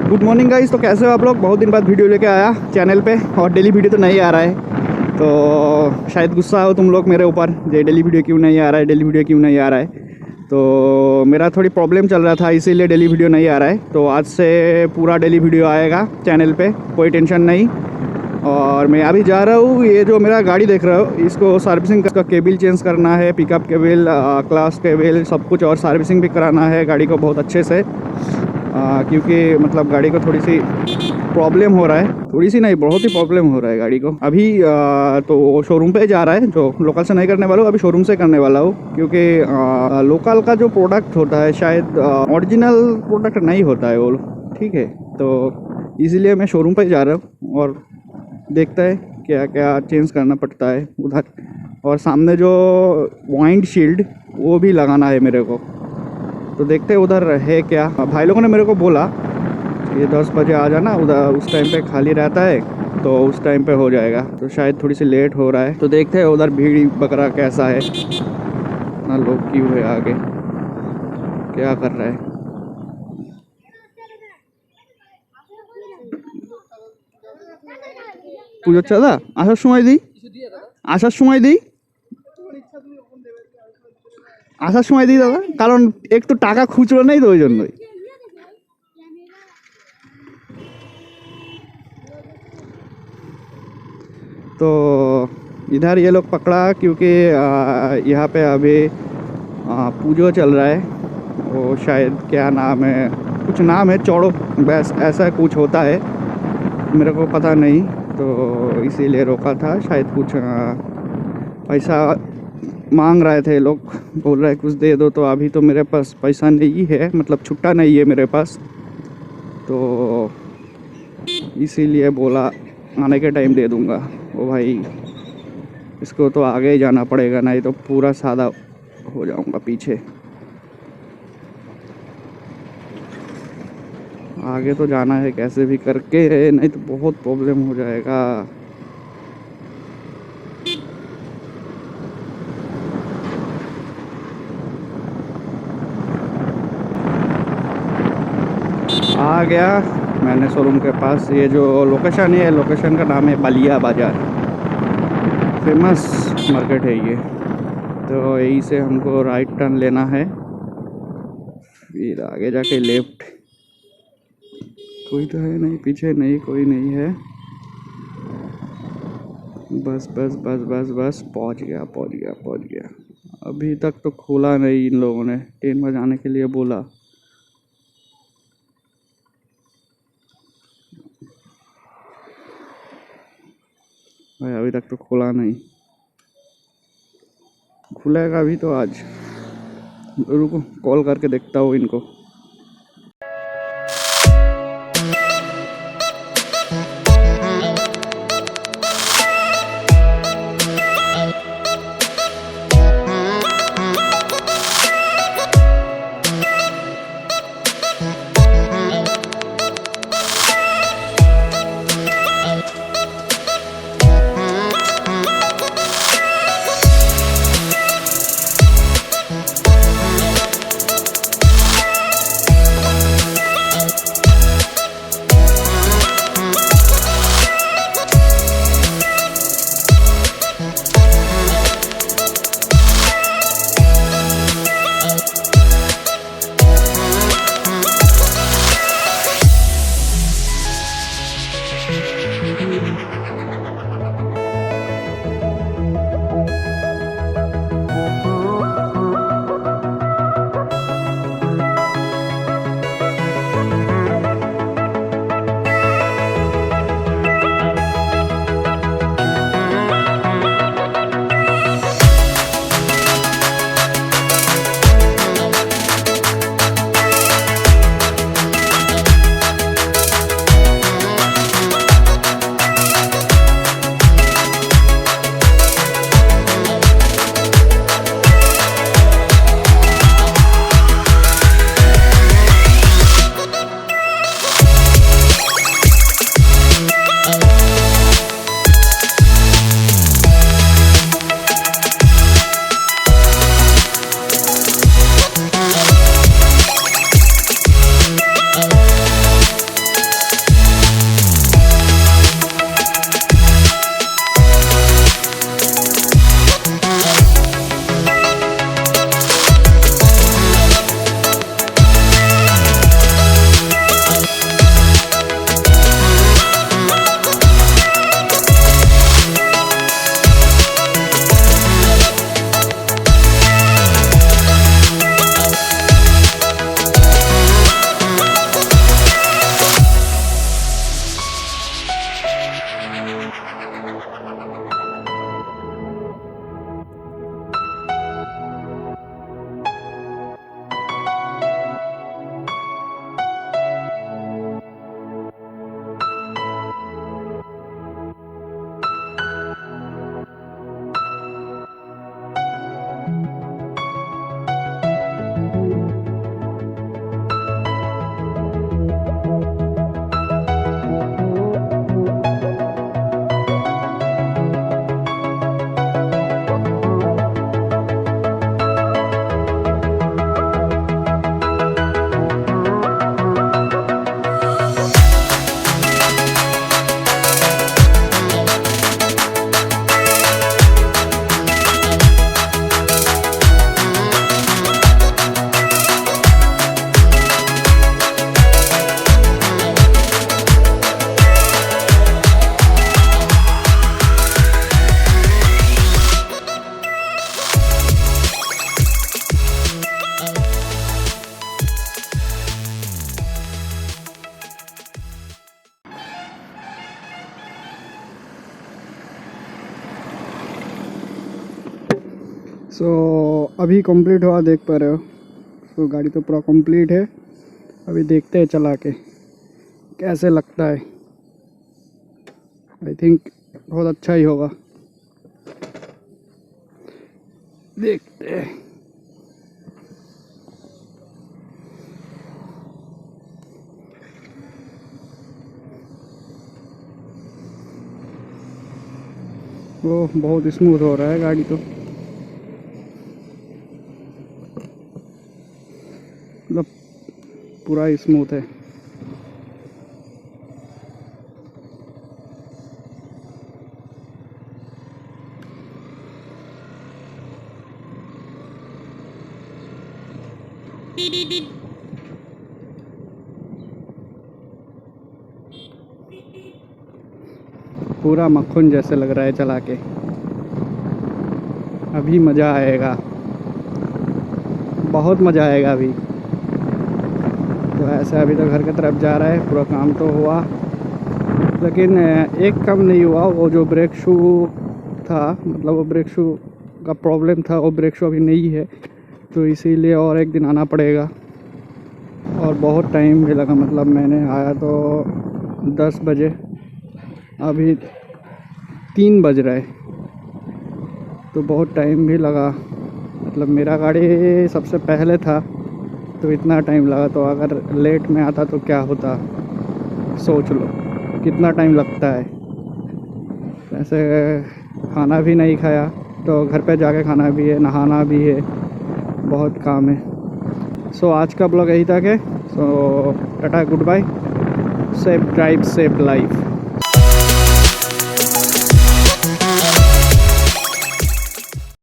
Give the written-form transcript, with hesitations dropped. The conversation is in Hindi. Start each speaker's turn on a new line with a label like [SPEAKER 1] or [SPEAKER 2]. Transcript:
[SPEAKER 1] Good morning guys. तो कैसे हो आप लोग? बहुत दिन बाद वीडियो लेके आया चैनल पे और डेली वीडियो तो नहीं आ रहा है, तो शायद गुस्सा हो तुम लोग मेरे ऊपर, ये डेली वीडियो क्यों नहीं आ रहा है, डेली वीडियो क्यों नहीं आ रहा है। तो मेरा थोड़ी प्रॉब्लम चल रहा था, इसीलिए डेली वीडियो नहीं आ रहा है। तो आज से पूरा डेली वीडियो आएगा चैनल पे, कोई टेंशन नहीं। और मैं अभी जा रहा हूँ, ये जो मेरा गाड़ी देख रहा हो इसको सर्विसिंग का केबल चेंज करना है, पिकअप केबल, क्लास केबल, सब कुछ, और सर्विसिंग भी कराना है गाड़ी को बहुत अच्छे से। क्योंकि मतलब गाड़ी को थोड़ी सी प्रॉब्लम हो रहा है, थोड़ी सी नहीं बहुत ही प्रॉब्लम हो रहा है गाड़ी को अभी। तो शोरूम पे जा रहा है, जो लोकल से नहीं करने वाला हूँ, अभी शोरूम से करने वाला हूँ। क्योंकि लोकल का जो प्रोडक्ट होता है शायद ओरिजिनल प्रोडक्ट नहीं होता है वो, ठीक है। तो इसीलिए मैं शोरूम पे जा रहा हूँ और देखता है क्या क्या चेंज करना पड़ता है उधर। और सामने जो वाइंड शील्ड वो भी लगाना है मेरे को, तो देखते हैं उधर है क्या। भाई लोगों ने मेरे को बोला ये 10 बजे आ जाना, उधर उस टाइम पे खाली रहता है, तो उस टाइम पे हो जाएगा। तो शायद थोड़ी सी लेट हो रहा है, तो देखते हैं उधर भीड़ बकरा कैसा है, इतना लोग क्यों है, आगे क्या कर रहा है। পুজোর চাঁদা আসার সময় দিই, আসার সময় দিই, আসার সময় দিই দাদা, কারণ একটু টাকা খুচরো নেই তো ওই জন্যই। तो इधर ये लोग पकड़ा क्योंकि यहाँ पे अभी पूजो चल रहा है, वो शायद क्या नाम है, कुछ नाम है चौड़ो, बस ऐसा कुछ होता है, मेरे को पता नहीं। तो इसीलिए रोका था, शायद कुछ पैसा मांग रहे थे लोग, बोल रहे कुछ दे दो। तो अभी तो मेरे पास पैसा नहीं है, मतलब छुट्टा नहीं है मेरे पास, तो इसीलिए बोला आने के टाइम दे दूंगा। ओ भाई इसको तो आगे ही जाना पड़ेगा, नहीं तो पूरा सादा हो जाऊंगा पीछे। आगे तो जाना है कैसे भी करके, नहीं तो बहुत प्रॉब्लम हो जाएगा। आ गया मैंने शोरूम के पास। ये जो लोकेशन है, लोकेशन का नाम है बलिया बाज़ार, फेमस मार्केट है ये। तो यहीं से हमको राइट टर्न लेना है, फिर आगे जाके लेफ्ट। कोई तो है नहीं पीछे, नहीं कोई नहीं है, बस बस बस बस बस पहुंच गया पहुंच गया पहुंच गया। अभी तक तो खोला नहीं, इन लोगों ने 3 बजे आने के लिए बोला। भाई अभी तक तो खोला नहीं, खुलेगा अभी तो आज। रुको कॉल करके देखता हूँ इनको। अभी कंप्लीट हुआ, देख पा रहे हो। तो गाड़ी तो पूरा कंप्लीट है। अभी देखते हैं चला के कैसे लगता है। आई थिंक बहुत अच्छा ही होगा, देखते हैं। वो बहुत स्मूथ हो रहा है गाड़ी तो, मतलब पूरा स्मूथ है। पूरा मक्खन जैसे लग रहा है चला के। अभी मज़ा आएगा, बहुत मज़ा आएगा अभी। तो ऐसे अभी तो घर की तरफ जा रहा है। पूरा काम तो हुआ, लेकिन एक काम नहीं हुआ। वो जो ब्रेक शू था, मतलब वो ब्रेक शू का प्रॉब्लम था, वो ब्रेक शू अभी नहीं है। तो इसीलिए और एक दिन आना पड़ेगा। और बहुत टाइम भी लगा, मतलब मैंने आया तो 10 बजे, अभी 3 बज रहे, तो बहुत टाइम भी लगा। मतलब मेरा गाड़ी सबसे पहले था तो इतना टाइम लगा। तो अगर लेट में आता तो क्या होता, सोच लो कितना टाइम लगता है। ऐसे खाना भी नहीं खाया, तो घर पे जाके खाना भी है, नहाना भी है, बहुत काम है। सो आज का ब्लॉग यही तक है। So tata, goodbye, safe drive safe life.